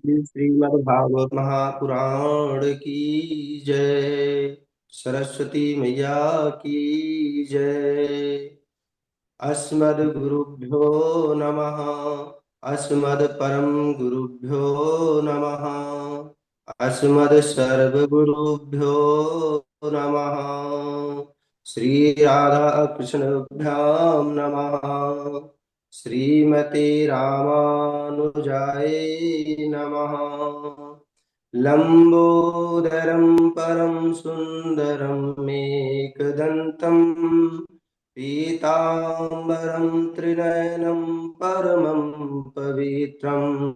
श्रीमद् भागवत महापुराण की जय। सरस्वती मैया की जय। अस्मद् गुरुभ्यो नमः। अस्मद् परम गुरुभ्यो नमः। अस्मद् सर्वगुरुभ्यो नमः। श्री राधा कृष्णभ्यां नमः। श्रीमते रामानुजाय नमः। लंबोदरं परम सुंदरं मेकदंतं पीतांबरं त्रिनयनं परमं पवित्रम्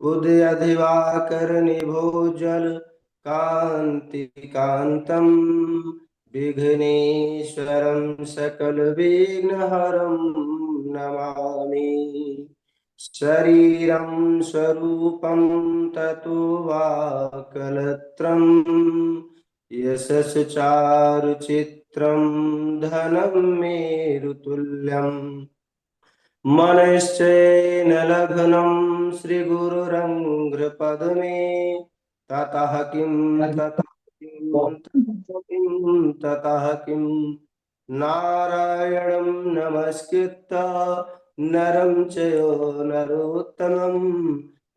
उदयदिवाकरनिभोजल कान्तिकान्तं विघ्नेश्वरं सकलविघ्नहरं नमामि। शरीरं स्वरूपं ततो वा कलत्रं यशश् चारुचित्रं धनं मेरुतुल्यम् मनश्चैन लग्नं श्रीगुरुरङ्घ्रपद्मे ततः किं ततः किं नारायणं नमस्कृत्य नरं चैव नरोत्तमं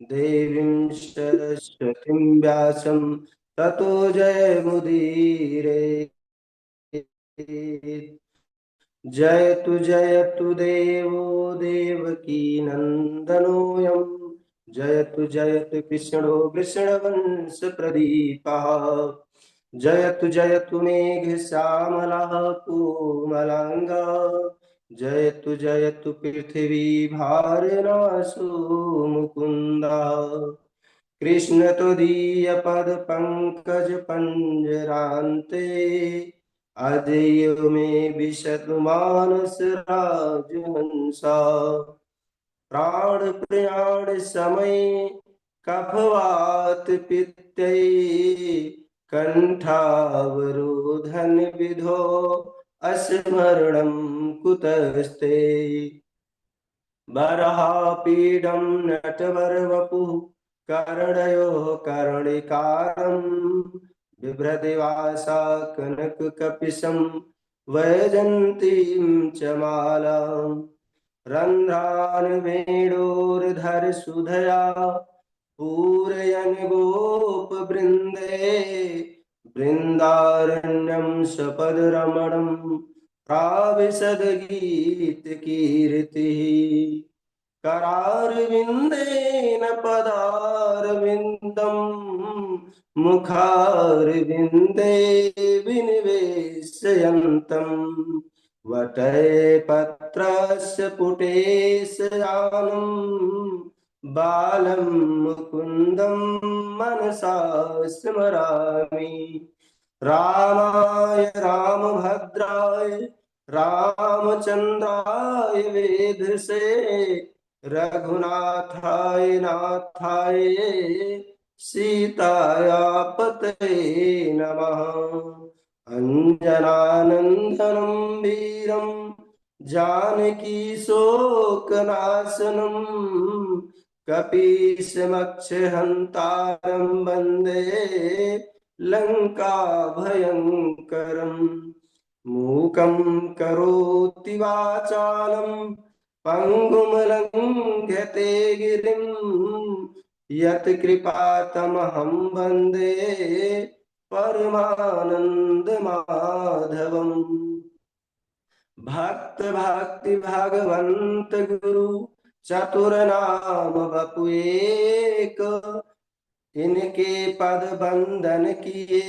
देवीं सरस्वतीं व्यासं ततो जयमुदीरये। जयतु देवो देवकी नन्दनोऽयं जयतु कृष्णो वृषणवंश प्रदीपः। जयतु मेघश्यामलः कोमलाङ्गा। जयतु पृथिवी भारनाशो मुकुन्दा। कृष्ण तुदीय पद पंकज पंजरान्ते अजय में विशत मानस राजहंसा। प्राण प्रयाण समय कफवात पित्तै कंठावरोधन विधो अस्मरणं कुतस्ते। बर्हापीडं नटवरवपुः कर्णयोः कर्णिकारं बिभ्रतिवासा कनककपिशं वैजन्तीं च मालाम् रन्ध्रान् वेणोर्धर सुधया पूरयन् गोपवृन्दे बृन्दारण्यं सपदरमणं प्राविशद गीतकीर्तिः। करारविन्देन पदारविन्दं मुखारविन्दे विनिवेशयन्तम् वटैपत्रस्य पुटेशयानं बालं मुकुन्दं मनसा स्मरामि। रामाय रामभद्राय रामचन्द्राय वेधसे रघुनाथाय नाथाय सीताया पतये नमः। अञ्जनानन्दनं वीरं जानकी शोकनाशनं कपीशमक्षहन्तारं वन्दे लङ्काभयङ्करम्। मूकं करोति वाचालं पङ्गुं लङ्घयते गिरिं यत्कृपातमहं वन्दे परमानन्दमाधवम्। भक्ति भागवंत गुरु चतुरनाम बपु एक। इनके पद बंदन किए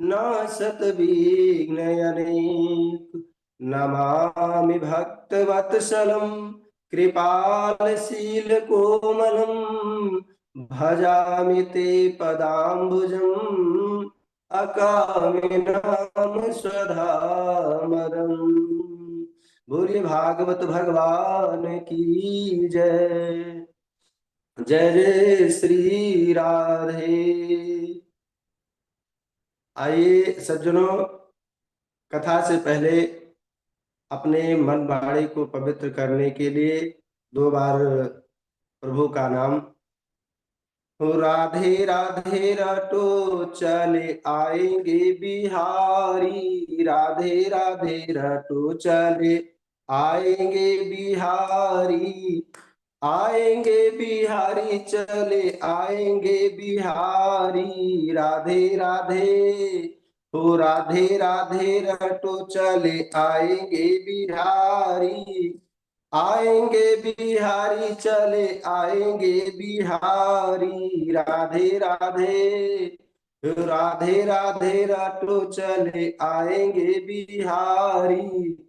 नासत विघ्न अनेक। नमामि भक्त वत्सलम कृपालशील कोमलम भजामि ते पदाम्बुजम अकामिनाम स्वधामरम। बोलिए भागवत भगवान की जय। जय जय श्री राधे। आइए सज्जनों, कथा से पहले अपने मन वाणी को पवित्र करने के लिए दो बार प्रभु का नाम हो राधे राधे रटो चले आएंगे बिहारी, राधे राधे रटो चले आएंगे बिहारी, आएंगे बिहारी चले आएंगे बिहारी, राधे राधे। हो राधे राधे रटो चले आएंगे बिहारी, आएंगे बिहारी चले आएंगे बिहारी, राधे राधे। राधे राधे रटो चले आएंगे बिहारी।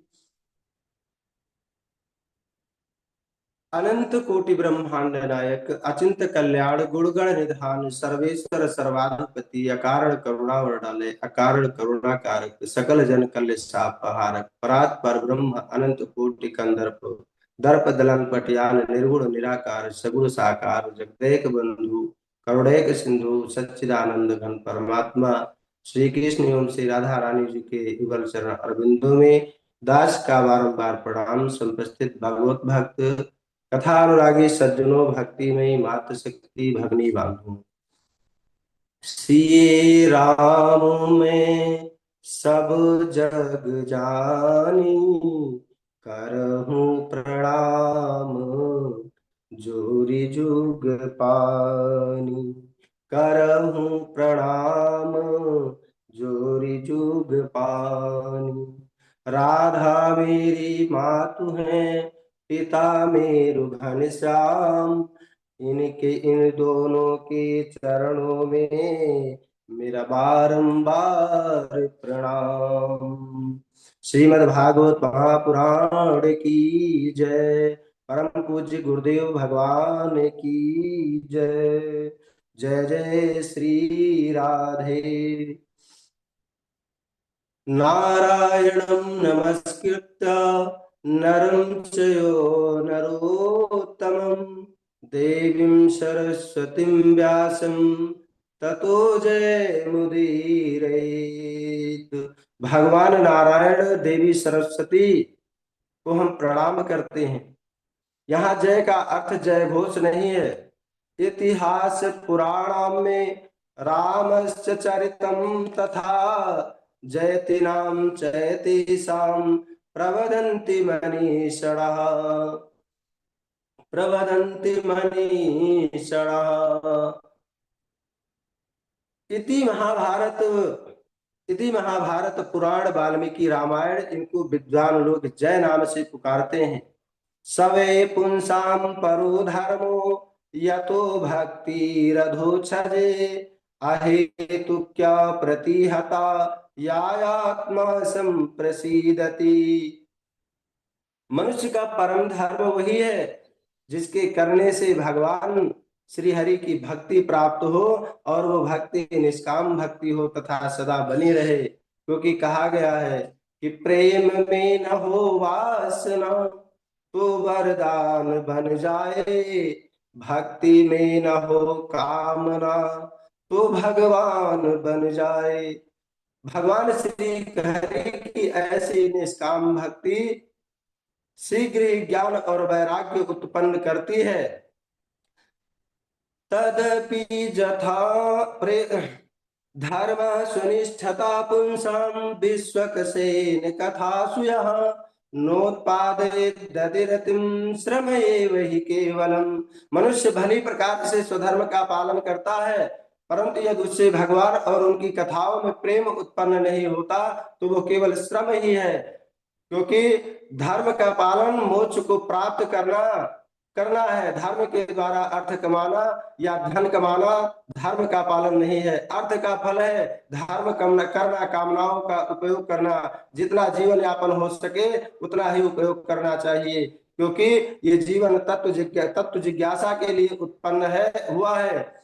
अनंत कोटि ब्रह्मांड नायक, अचिंत कल्याण गुणगण निधान, सर्वेश्वर सर्वाधिपति, अकारण करुणा वरदाले, अकारण करुणा कारक, सकल जन कल्य सापहारक, परात पर ब्रह्म अनंत कोटि कंदर्प, दर्प दलन पटियान निर्गुण निराकार, सगुण साकार, जगदेक बंधु करुणैक सिंधु, सच्चिदानंद घन परमात्मा श्री कृष्ण एवं श्री राधा रानी जी के युगल चरण अरविंदों में दास का बारंबार प्रणाम। संप्रस्थित भागवत भक्त कथा अनुरागी सज्जनों, भक्ति में मात्र शक्ति भगनी बांधो। सिए राम में सब जग जानी, करहूं प्रणाम जोरी जुग पानी, करहूं प्रणाम जोरी जुग पानी। राधा मेरी मातु है, पिता मेरु घनश्याम, इनके इन दोनों के चरणों में मेरा बारंबार प्रणाम। श्रीमद् भागवत महापुराण की जय। परम पूज्य गुरुदेव भगवान की जय। जय जय श्री राधे। नारायणं नमस्कृत्य नरं चयो नरोत्तमं, देवीं सरस्वतीं व्यासं ततो जयमुदीरयेत्। भगवान नारायण देवी सरस्वती को हम प्रणाम करते हैं। यहाँ जय का अर्थ जय घोष नहीं है। इतिहास पुराण में रामस्य चरितम तथा जयति नाम चयति साम, प्रवदन्ति मनीषणः, प्रवदन्ति मनीषणः। इति महाभारत पुराण वाल्मीकि रामायण, इनको विद्वान लोग जय नाम से पुकारते हैं। सवे पुंसाम परो धर्मो यतो भक्ति रधोक्षजे, अहेतु क्या प्रतिहता यात्मा संप्रसीदति। मनुष्य का परम धर्म वही है जिसके करने से भगवान श्री हरि की भक्ति प्राप्त हो, और वो भक्ति निष्काम भक्ति हो तथा सदा बनी रहे। क्योंकि कहा गया है कि प्रेम में न हो वासना तो वरदान बन जाए, भक्ति में न हो कामना तो भगवान बन जाए। भगवान श्री हरि की ऐसी निष्काम भक्ति शीघ्र ही ज्ञान और वैराग्य उत्पन्न करती है। तदपि जथा धर्म सुनिष्ठता पुंसां विश्वक्सेन कथासु यः, नोत्पादयेत् दधिरतिं श्रम एव हि केवलम्। मनुष्य भली प्रकार से स्वधर्म का पालन करता है, परंतु यदि उससे भगवान और उनकी कथाओं में प्रेम उत्पन्न नहीं होता तो वो केवल श्रम ही है। क्योंकि धर्म का पालन मोक्ष को प्राप्त करना है। धर्म के द्वारा अर्थ कमाना या धन कमाना धर्म का पालन नहीं है। अर्थ का फल है धर्म करना, कामनाओं का उपयोग करना। जितना जीवन यापन हो सके उतना ही उपयोग करना चाहिए, क्योंकि ये जीवन तत्व जिज्ञासा के लिए उत्पन्न हुआ है।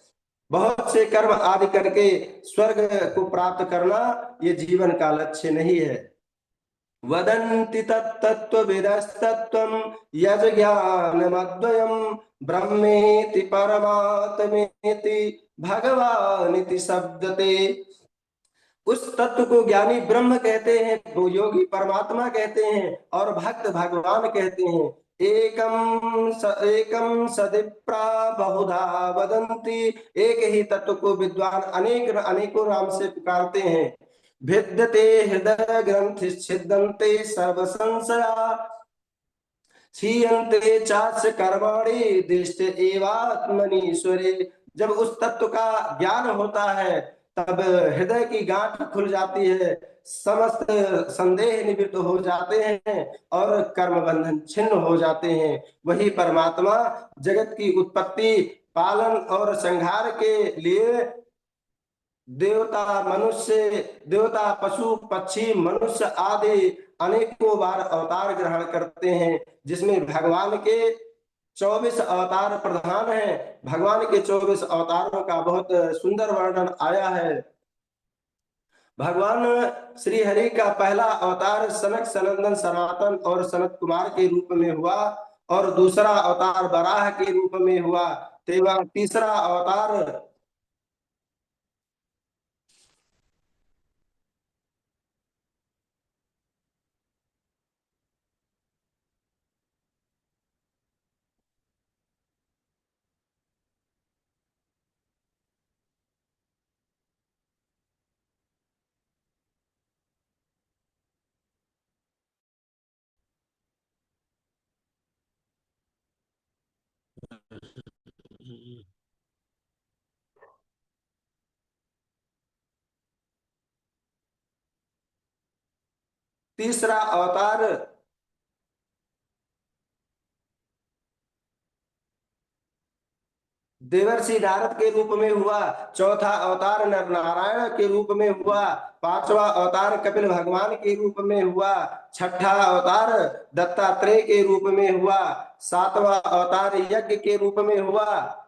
बहुत से कर्म आदि करके स्वर्ग को प्राप्त करना ये जीवन का लक्ष्य नहीं है। वदन्ति तत्तत्त्वविदस्तत्त्वं यज्ज्ञानमद्वयं, ब्रह्मेति परमात्मेति भगवानिति शब्दते। उस तत्व को ज्ञानी ब्रह्म कहते हैं, वो योगी परमात्मा कहते हैं और भक्त भगवान कहते हैं। एकम सदिप्रा बहुधा वदंती। एक ही तत्व को विद्वान अनेक अनेकों नाम से पुकारते हैं। भिद्यते हृदय ग्रंथि छिद्यन्ते सर्व संशया, क्षीयन्ते चास्य कर्माणि दिष्ट एवात्मनीश्वरे। जब उस तत्व का ज्ञान होता है तब हृदय की गांठ खुल जाती है, समस्त संदेह निवृत्त हो जाते हैं और कर्म बंधन छिन्न हो जाते हैं। वही परमात्मा जगत की उत्पत्ति, पालन और संहार के लिए देवता मनुष्य, देवता पशु पक्षी मनुष्य आदि अनेकों बार अवतार ग्रहण करते हैं, जिसमें भगवान के 24 अवतार प्रधान हैं। भगवान के 24 अवतारों का बहुत सुंदर वर्णन आया है। भगवान श्री हरि का पहला अवतार सनक सनंदन सनातन और सनत कुमार के रूप में हुआ, और दूसरा अवतार वराह के रूप में हुआ। तेवा तीसरा अवतार तीसरा अवतार देवर्षि नारद के रूप में हुआ। चौथा अवतार नर नारायण के रूप में हुआ। पांचवा अवतार कपिल भगवान के रूप में हुआ। छठा अवतार दत्तात्रेय के रूप में हुआ। सातवां अवतार यज्ञ के रूप में हुआ।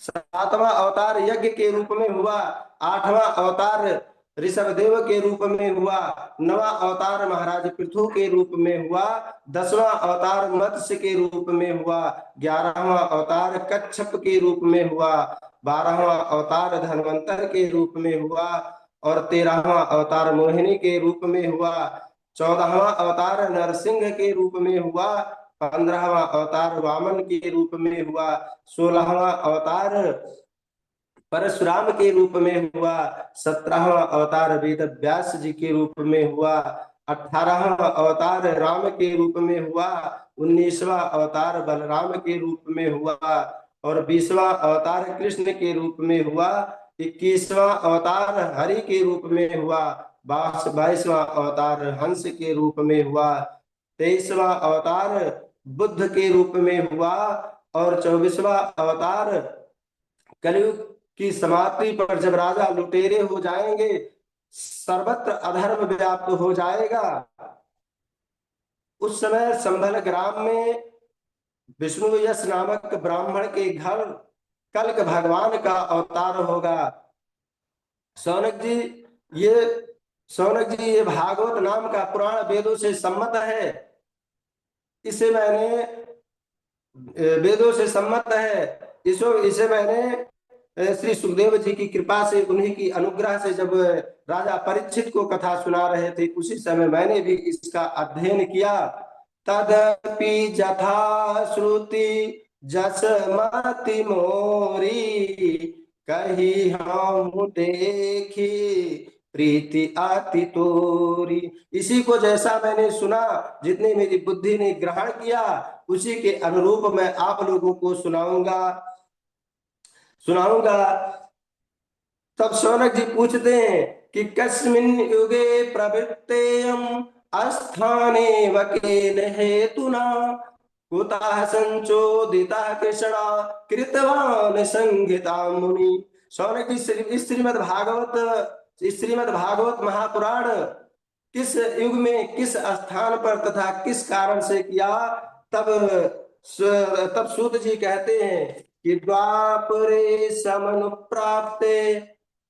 सातवां अवतार यज्ञ के रूप में हुआ। आठवां अवतार ऋषभदेव के रूप में हुआ। नवां अवतार महाराज पृथु के रूप में हुआ। 10वां अवतार मत्स्य के रूप में हुआ। 11वां अवतार कच्छप के रूप में हुआ। 12वां अवतार धन्वंतर के रूप में हुआ और 13वां अवतार मोहिनी के रूप में हुआ। 14वां अवतार नरसिंह के रूप में हुआ। 15वां अवतार वामन के रूप में हुआ। 16वां अवतार परशुराम के रूप में हुआ। 17वां अवतार वेद व्यास जी के रूप में हुआ। 18वां अवतार राम के रूप में हुआ। 19वां अवतार बलराम के रूप में हुआ और 20वां अवतार कृष्ण के रूप में हुआ। 21वां अवतार हरि के रूप में हुआ। 22वां अवतार हंस के रूप में हुआ। 23वां अवतार बुद्ध के रूप में हुआ और 24वां अवतार कलयुग की समाप्ति पर जब राजा लुटेरे हो जाएंगे, सर्वत्र अधर्म व्याप्त हो जाएगा, उस समय संभल ग्राम में विष्णु यश नामक ब्राह्मण के घर कल्क भगवान का अवतार होगा। सौनक जी ये सौनक जी ये भागवत नाम का पुराण वेदों से सम्मत है। इसे मैंने वेदों से सम्मत है। इसे मैंने श्री सुखदेव जी की कृपा से, उन्हीं की अनुग्रह से जब राजा परीक्षित को कथा सुना रहे थे उसी समय मैंने भी इसका अध्ययन किया। तदपि जथा श्रुति जस मति मोरी, कही हम देखी प्रीति अति तोरी। इसी को जैसा मैंने सुना, जितनी मेरी बुद्धि ने ग्रहण किया, उसी के अनुरूप मैं आप लोगों को सुनाऊंगा सुनाऊंगा तब शौनक जी पूछते हैं कि कस्मिन् युगे प्रवृत्तेयम् अस्थाने वकेन हेतुना, कुतः संचोदितः कृष्णा कृतवान संहिता मुनि। शौनक जी, श्रीमद् भागवत महापुराण किस युग में किस स्थान पर तथा किस कारण से किया। तब तब सूत जी कहते हैं कि द्वापरे समनुप्राप्ते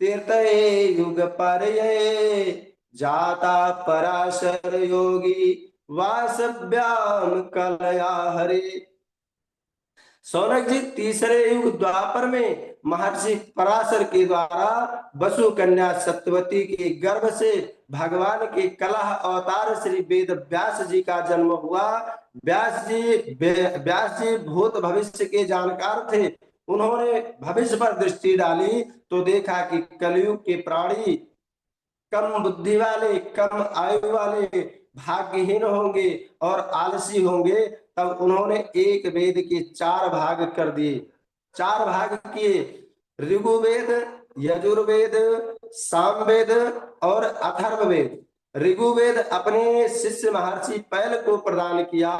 तीर्थये युग परये, जाता पराशर योगी वासव्याम कलया हरे। शौनक जी, तीसरे युग द्वापर में महर्षि पराशर के द्वारा वसु कन्या सत्यवती के गर्भ से भगवान के कलह अवतार श्री वेद व्यास जी का जन्म हुआ। व्यास जी भूत भविष्य के जानकार थे। उन्होंने भविष्य पर दृष्टि डाली तो देखा कि कलयुग के प्राणी कम बुद्धि वाले, कम आयु वाले, भाग्यहीन होंगे और आलसी होंगे। तब उन्होंने एक वेद के चार भाग कर दिए, चार भाग किए, ऋग्वेद, यजुर्वेद, सामवेद और अथर्ववेद। ऋग्वेद अपने शिष्य महर्षि पैल को प्रदान किया,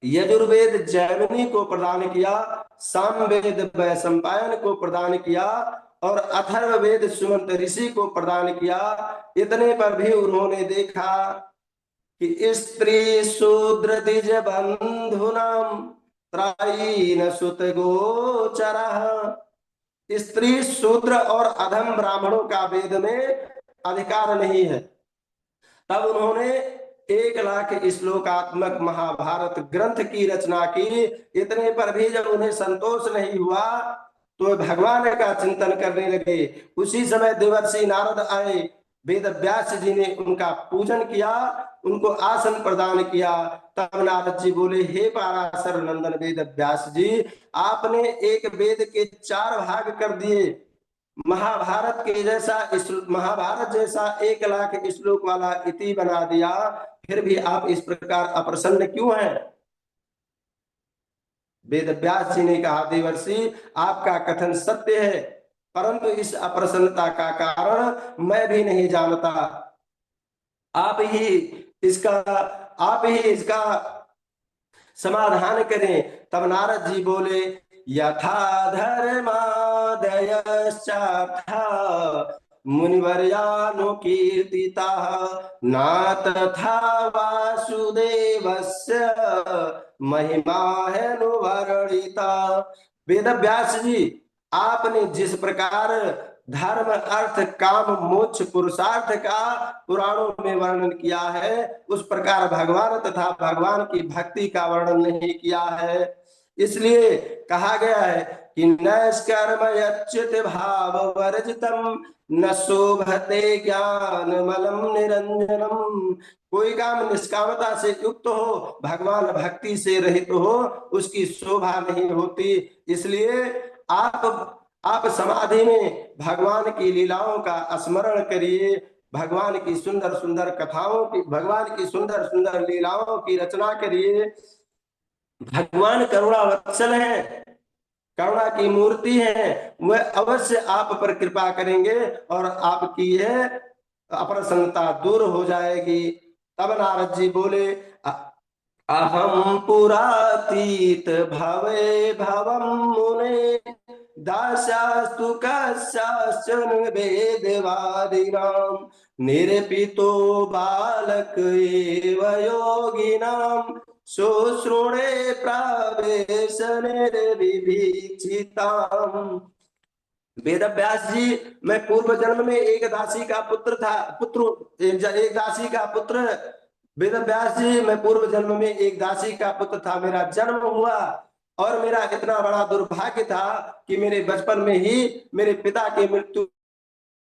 यजुर्वेद जैमिनी को प्रदान किया, सामवेद वैशंपायन को प्रदान किया और अथर्ववेद सुमंत ऋषि को प्रदान किया। इतने पर भी उन्होंने देखा कि स्त्री शूद्र द्विज बंधुनाम त्रायीन सुत गोचरः, स्त्री शूद्र और अधम ब्राह्मणों का वेद में अधिकार नहीं है। तब उन्होंने 1,00,000 श्लोकात्मक महाभारत ग्रंथ की रचना की। इतने पर भी जब उन्हें संतोष नहीं हुआ तो भगवान का चिंतन करने लगे। उसी समय देवर्षि नारद आए, वेद व्यास जी ने उनका पूजन किया, उनको आसन प्रदान किया। तब नारद जी बोले, हे पराशर नंदन वेद व्यास जी, आपने एक वेद के 4 भाग कर दिए, महाभारत जैसा 1,00,000 श्लोक वाला इति बना दिया, फिर भी आप इस प्रकार अप्रसन्न क्यों हैं? वेद व्यास जी ने कहा, देवर्षि आपका कथन सत्य है, परंतु इस अप्रसन्नता का कारण मैं भी नहीं जानता। आप ही इसका समाधान करें। तब नारद जी बोले, यथा धर्मादयश्चार्था मुनिवर्यानुकीर्तिता न तथा वासुदेवस्य महिमा है अनुवर्णिता। वेद व्यास जी, आपने जिस प्रकार धर्म अर्थ काम मोक्ष पुरुषार्थ का पुराणों में वर्णन किया है, उस प्रकार भगवान तथा भगवान की भक्ति का वर्णन नहीं किया है। इसलिए कहा गया है कि नैष्कर्म यच्युत भाव वर्जितम न शोभते ज्ञान मलम निरंजनम। कोई काम निष्कामता से युक्त हो, भगवान भक्ति से रहित हो, उसकी शोभा नहीं होती। इसलिए आप समाधि में भगवान की लीलाओं का स्मरण करिए, भगवान की सुंदर सुंदर कथाओं की, भगवान की सुंदर सुंदर लीलाओं की रचना करिए। भगवान करुणा वत्सल है, करुणा की मूर्ति है, वह अवश्य आप पर कृपा करेंगे और आपकी यह अप्रसन्नता दूर हो जाएगी। तब नारद जी बोले, अहम पुरातीत भवे भवम मुने दास्यास्तु कस्याश्चन वेदवादिनां निरपितो बालक एव योगिनां शुश्रूणे प्रवेश निर्विभीषिताम्। वेद व्यास जी, मैं पूर्व जन्म में एक दासी का पुत्र था, एक दासी का पुत्र। वेद व्यास जी, मैं पूर्व जन्म में एक दासी का पुत्र था, मेरा जन्म हुआ और मेरा इतना बड़ा दुर्भाग्य था कि मेरे बचपन में ही मेरे पिता की मृत्यु